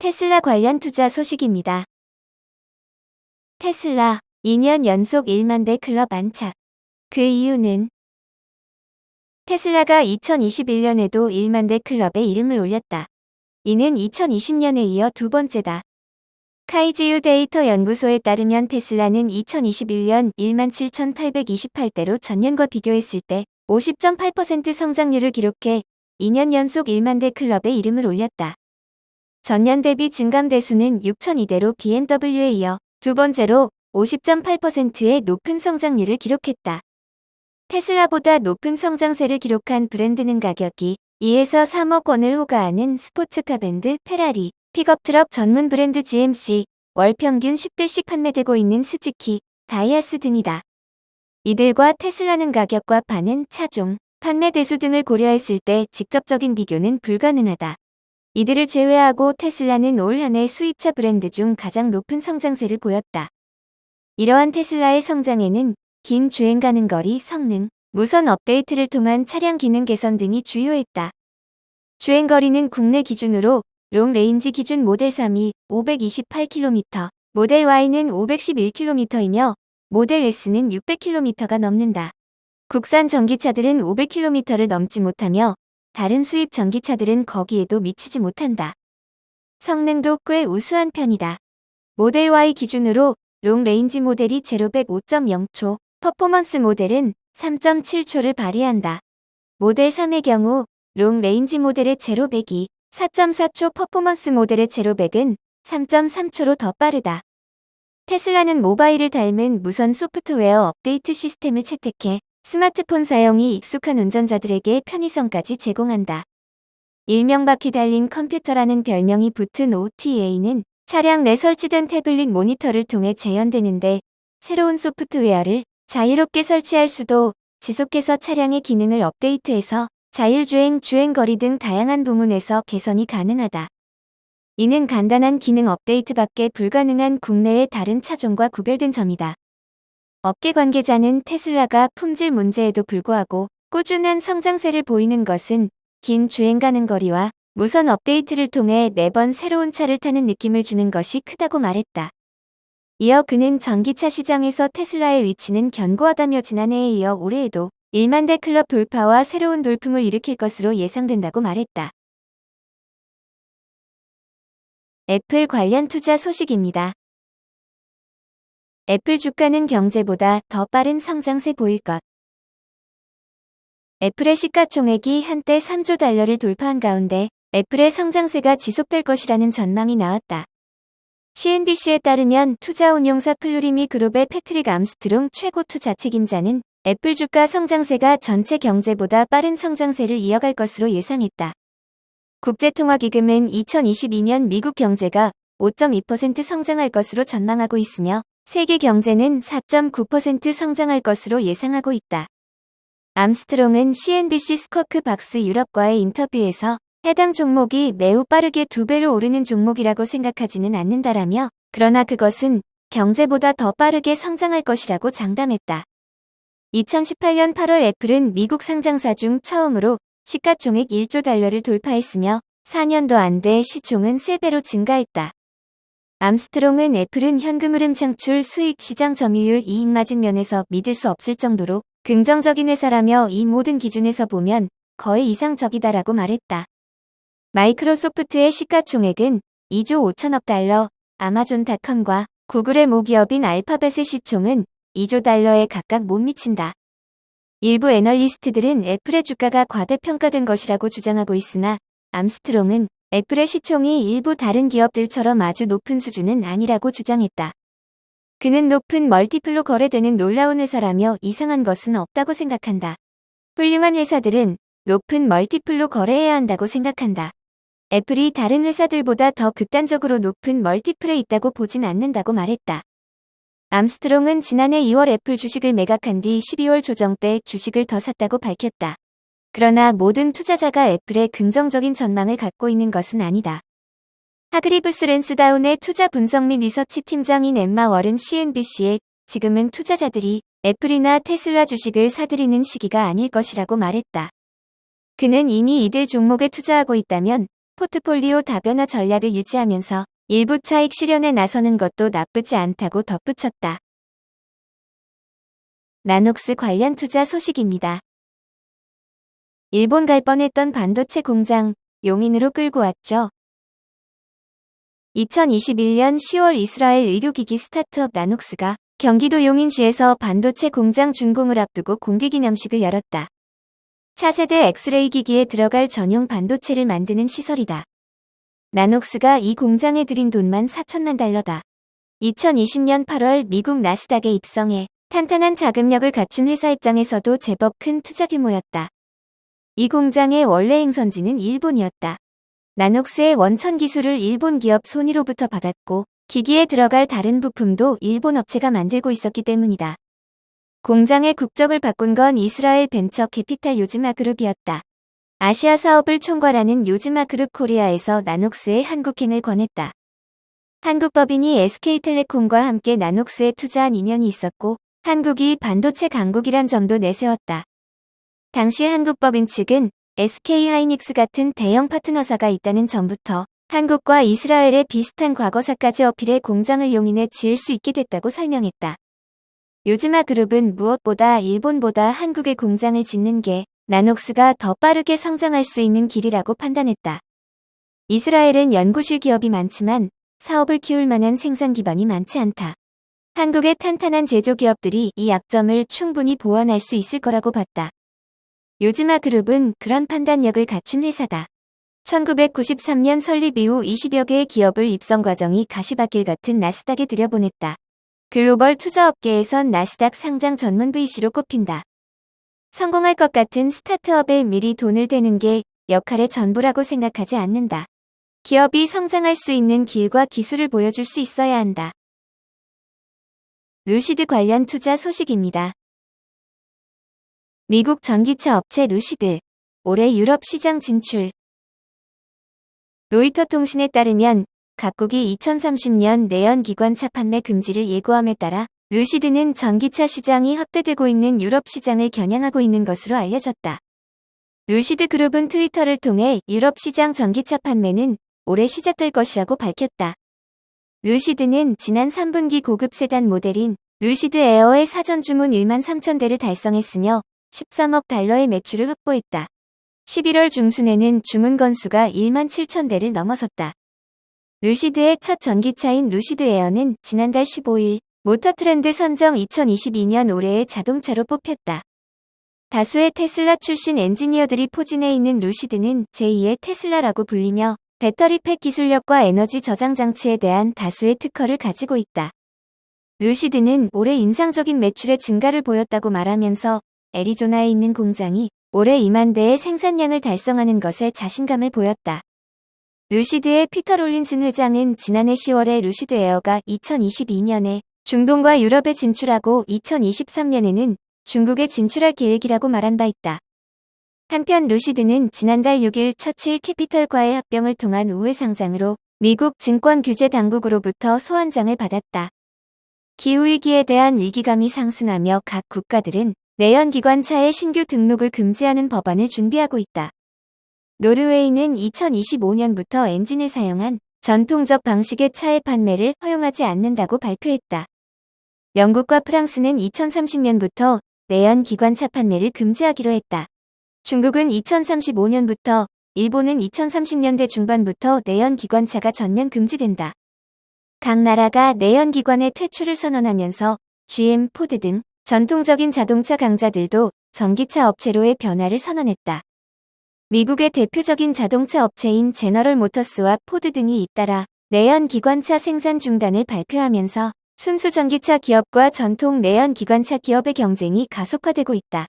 테슬라 관련 투자 소식입니다. 테슬라 2년 연속 1만 대 클럽 안착. 그 이유는 테슬라가 2021년에도 1만 대 클럽에 이름을 올렸다. 이는 2020년에 이어 두 번째다. 카이지유 데이터 연구소에 따르면 테슬라는 2021년 17,828대로 전년과 비교했을 때 50.8% 성장률을 기록해 2년 연속 1만 대 클럽에 이름을 올렸다. 전년 대비 증감 대수는 6,002대로 BMW에 이어 두 번째로 50.8%의 높은 성장률을 기록했다. 테슬라보다 높은 성장세를 기록한 브랜드는 가격이 2에서 3억 원을 호가하는 스포츠카 밴드 페라리, 픽업트럭 전문 브랜드 GMC, 월 평균 10대씩 판매되고 있는 스즈키, 다이하스 등이다. 이들과 테슬라는 가격과 파는 차종, 판매 대수 등을 고려했을 때 직접적인 비교는 불가능하다. 이들을 제외하고 테슬라는 올 한 해 수입차 브랜드 중 가장 높은 성장세를 보였다. 이러한 테슬라의 성장에는 긴 주행 가능 거리, 성능, 무선 업데이트를 통한 차량 기능 개선 등이 주요했다. 주행 거리는 국내 기준으로 롱 레인지 기준 모델 3이 528km, 모델 Y는 511km이며 모델 S는 600km가 넘는다. 국산 전기차들은 500km를 넘지 못하며 다른 수입 전기차들은 거기에도 미치지 못한다. 성능도 꽤 우수한 편이다. 모델 Y 기준으로 롱 레인지 모델이 제로100 5.0초, 퍼포먼스 모델은 3.7초를 발휘한다. 모델 3의 경우 롱 레인지 모델의 제로100이 4.4초, 퍼포먼스 모델의 제로100은 3.3초로 더 빠르다. 테슬라는 모바일을 닮은 무선 소프트웨어 업데이트 시스템을 채택해 스마트폰 사용이 익숙한 운전자들에게 편의성까지 제공한다. 일명 바퀴 달린 컴퓨터라는 별명이 붙은 OTA는 차량 내 설치된 태블릿 모니터를 통해 재현되는데 새로운 소프트웨어를 자유롭게 설치할 수도, 지속해서 차량의 기능을 업데이트해서 자율주행, 주행거리 등 다양한 부문에서 개선이 가능하다. 이는 간단한 기능 업데이트밖에 불가능한 국내의 다른 차종과 구별된 점이다. 업계 관계자는 테슬라가 품질 문제에도 불구하고 꾸준한 성장세를 보이는 것은 긴 주행 가능 거리와 무선 업데이트를 통해 매번 새로운 차를 타는 느낌을 주는 것이 크다고 말했다. 이어 그는 전기차 시장에서 테슬라의 위치는 견고하다며 지난해에 이어 올해에도 1만 대 클럽 돌파와 새로운 돌풍을 일으킬 것으로 예상된다고 말했다. 애플 관련 투자 소식입니다. 애플 주가는 경제보다 더 빠른 성장세 보일 것. 애플의 시가총액이 한때 3조 달러를 돌파한 가운데 애플의 성장세가 지속될 것이라는 전망이 나왔다. CNBC에 따르면 투자운용사 플루리미 그룹의 패트릭 암스트롱 최고 투자 책임자는 애플 주가 성장세가 전체 경제보다 빠른 성장세를 이어갈 것으로 예상했다. 국제통화기금은 2022년 미국 경제가 5.2% 성장할 것으로 전망하고 있으며 세계 경제는 4.9% 성장할 것으로 예상하고 있다. 암스트롱은 CNBC 스쿼크 박스 유럽과의 인터뷰에서 해당 종목이 매우 빠르게 2배로 오르는 종목이라고 생각하지는 않는다라며, 그러나 그것은 경제보다 더 빠르게 성장할 것이라고 장담했다. 2018년 8월 애플은 미국 상장사 중 처음으로 시가총액 1조 달러를 돌파했으며 4년도 안 돼 시총은 3배로 증가했다. 암스트롱은 애플은 현금 흐름 창출, 수익, 시장 점유율, 이익 마진 면에서 믿을 수 없을 정도로 긍정적인 회사라며 이 모든 기준에서 보면 거의 이상적이다라고 말했다. 마이크로소프트의 시가총액은 2조 5천억 달러, 아마존닷컴과 구글의 모기업인 알파벳의 시총은 2조 달러에 각각 못 미친다. 일부 애널리스트들은 애플의 주가가 과대평가된 것이라고 주장하고 있으나 암스트롱은 애플의 시총이 일부 다른 기업들처럼 아주 높은 수준은 아니라고 주장했다. 그는 높은 멀티플로 거래되는 놀라운 회사라며 이상한 것은 없다고 생각한다. 훌륭한 회사들은 높은 멀티플로 거래해야 한다고 생각한다. 애플이 다른 회사들보다 더 극단적으로 높은 멀티플에 있다고 보진 않는다고 말했다. 암스트롱은 지난해 2월 애플 주식을 매각한 뒤 12월 조정 때 주식을 더 샀다고 밝혔다. 그러나 모든 투자자가 애플에 긍정적인 전망을 갖고 있는 것은 아니다. 하그리브스 랜스다운의 투자 분석 및 리서치 팀장인 엠마 월은 CNBC에 지금은 투자자들이 애플이나 테슬라 주식을 사들이는 시기가 아닐 것이라고 말했다. 그는 이미 이들 종목에 투자하고 있다면 포트폴리오 다변화 전략을 유지하면서 일부 차익 실현에 나서는 것도 나쁘지 않다고 덧붙였다. 나녹스 관련 투자 소식입니다. 일본 갈 뻔했던 반도체 공장, 용인으로 끌고 왔죠. 2021년 10월 이스라엘 의료기기 스타트업 나녹스가 경기도 용인시에서 반도체 공장 준공을 앞두고 공개기념식을 열었다. 차세대 엑스레이 기기에 들어갈 전용 반도체를 만드는 시설이다. 나녹스가 이 공장에 들인 돈만 4천만 달러다. 2020년 8월 미국 나스닥에 입성해 탄탄한 자금력을 갖춘 회사 입장에서도 제법 큰 투자 규모였다. 이 공장의 원래 행선지는 일본이었다. 나녹스의 원천 기술을 일본 기업 소니로부터 받았고 기기에 들어갈 다른 부품도 일본 업체가 만들고 있었기 때문이다. 공장의 국적을 바꾼 건 이스라엘 벤처 캐피탈 요즈마 그룹이었다. 아시아 사업을 총괄하는 요즈마 그룹 코리아에서 나녹스의 한국행을 권했다. 한국법인이 SK텔레콤과 함께 나녹스에 투자한 인연이 있었고 한국이 반도체 강국이란 점도 내세웠다. 당시 한국법인 측은 SK하이닉스 같은 대형 파트너사가 있다는 점부터 한국과 이스라엘의 비슷한 과거사까지 어필해 공장을 용인해 지을 수 있게 됐다고 설명했다. 요즈마 그룹은 무엇보다 일본보다 한국에 공장을 짓는 게 나녹스가 더 빠르게 성장할 수 있는 길이라고 판단했다. 이스라엘은 연구실 기업이 많지만 사업을 키울 만한 생산 기반이 많지 않다. 한국의 탄탄한 제조기업들이 이 약점을 충분히 보완할 수 있을 거라고 봤다. 요즈마 그룹은 그런 판단력을 갖춘 회사다. 1993년 설립 이후 20여 개의 기업을 입성 과정이 가시밭길 같은 나스닥에 들여보냈다. 글로벌 투자업계에선 나스닥 상장 전문 VC로 꼽힌다. 성공할 것 같은 스타트업에 미리 돈을 대는 게 역할의 전부라고 생각하지 않는다. 기업이 성장할 수 있는 길과 기술을 보여줄 수 있어야 한다. 루시드 관련 투자 소식입니다. 미국 전기차 업체 루시드, 올해 유럽 시장 진출. 로이터 통신에 따르면 각국이 2030년 내연기관차 판매 금지를 예고함에 따라 루시드는 전기차 시장이 확대되고 있는 유럽 시장을 겨냥하고 있는 것으로 알려졌다. 루시드 그룹은 트위터를 통해 유럽 시장 전기차 판매는 올해 시작될 것이라고 밝혔다. 루시드는 지난 3분기 고급 세단 모델인 루시드 에어의 사전 주문 1만 3천 대를 달성했으며 13억 달러의 매출을 확보했다. 11월 중순에는 주문 건수가 1만 7천 대를 넘어섰다. 루시드의 첫 전기차인 루시드 에어는 지난달 15일 모터트렌드 선정 2022년 올해의 자동차로 뽑혔다. 다수의 테슬라 출신 엔지니어들이 포진해 있는 루시드는 제2의 테슬라라고 불리며 배터리 팩 기술력과 에너지 저장 장치에 대한 다수의 특허를 가지고 있다. 루시드는 올해 인상적인 매출의 증가를 보였다고 말하면서 애리조나에 있는 공장이 올해 2만 대의 생산량을 달성하는 것에 자신감을 보였다. 루시드의 피터 롤린슨 회장은 지난해 10월에 루시드 에어가 2022년에 중동과 유럽에 진출하고 2023년에는 중국에 진출할 계획이라고 말한 바 있다. 한편 루시드는 지난달 6일 처칠 캐피털과의 합병을 통한 우회 상장으로 미국 증권 규제 당국으로부터 소환장을 받았다. 기후위기에 대한 위기감이 상승하며 각 국가들은 내연기관차의 신규 등록을 금지하는 법안을 준비하고 있다. 노르웨이는 2025년부터 엔진을 사용한 전통적 방식의 차의 판매를 허용하지 않는다고 발표했다. 영국과 프랑스는 2030년부터 내연기관차 판매를 금지하기로 했다. 중국은 2035년부터, 일본은 2030년대 중반부터 내연기관차가 전면 금지된다. 각 나라가 내연기관의 퇴출을 선언하면서 GM, 포드 등 전통적인 자동차 강자들도 전기차 업체로의 변화를 선언했다. 미국의 대표적인 자동차 업체인 제너럴 모터스와 포드 등이 잇따라 내연기관차 생산 중단을 발표하면서 순수 전기차 기업과 전통 내연기관차 기업의 경쟁이 가속화되고 있다.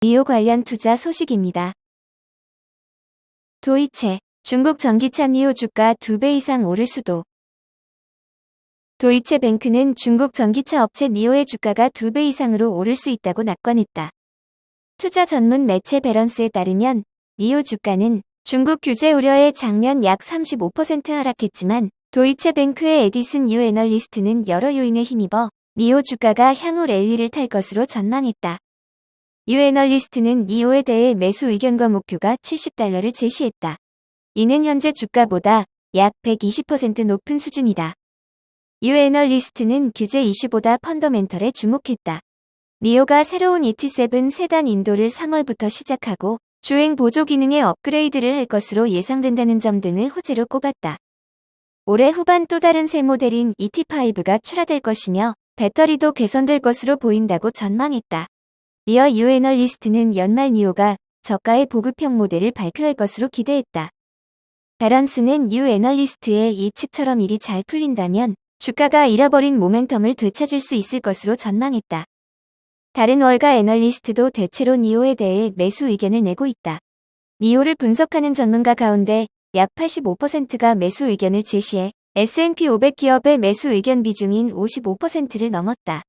니오 관련 투자 소식입니다. 도이체, 중국 전기차 니오 주가 2배 이상 오를 수도. 도이체 뱅크는 중국 전기차 업체 니오의 주가가 2배 이상으로 오를 수 있다고 낙관했다. 투자 전문 매체 배런스에 따르면 니오 주가는 중국 규제 우려에 작년 약 35% 하락했지만 도이체 뱅크의 에디슨 유 애널리스트는 여러 요인에 힘입어 니오 주가가 향후 랠리를 탈 것으로 전망했다. 유애널리스트는 니오에 대해 매수 의견과 목표가 $70를 제시했다. 이는 현재 주가보다 약 120% 높은 수준이다. 유애널리스트는 규제 이슈보다 펀더멘털에 주목했다. 니오가 새로운 ET7 세단 인도를 3월부터 시작하고 주행 보조 기능에 업그레이드를 할 것으로 예상된다는 점 등을 호재로 꼽았다. 올해 후반 또 다른 새 모델인 ET5가 출하될 것이며 배터리도 개선될 것으로 보인다고 전망했다. 이어 유애널리스트는 연말 니오가 저가의 보급형 모델을 발표할 것으로 기대했다. 베런스는 유애널리스트의 예측처럼 일이 잘 풀린다면 주가가 잃어버린 모멘텀을 되찾을 수 있을 것으로 전망했다. 다른 월가 애널리스트도 대체로 니오에 대해 매수 의견을 내고 있다. 니오를 분석하는 전문가 가운데 약 85%가 매수 의견을 제시해 S&P 500 기업의 매수 의견 비중인 55%를 넘었다.